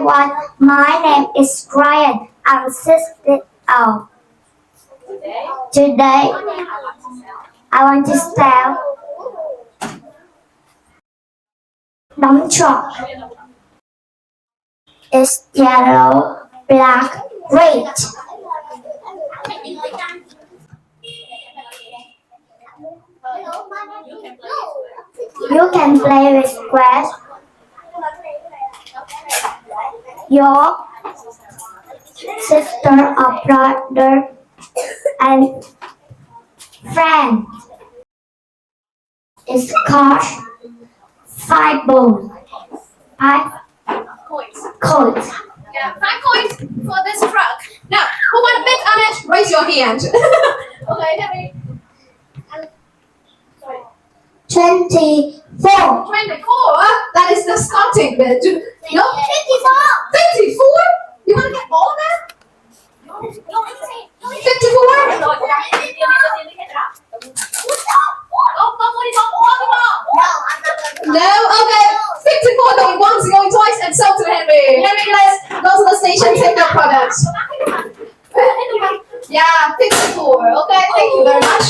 everyone, my name is Rayon. I'm 16 old. Today, I want to tell đóng trọ. It's yellow, black, red. You can play with squares. Your sister or brother and friend. It's called 5 balls. 5 coins. Yeah, 5 coins for this truck. Now, who want to bet on it? Raise your hand. Okay, let me. 24. 24. That is the starting bid. No? 54. 54? You want to get all that? 54? No? Okay. 54 going once, going twice, and so to Henry. Henry, let's go to the station, take your products. Yeah, 54. Okay, thank you very much.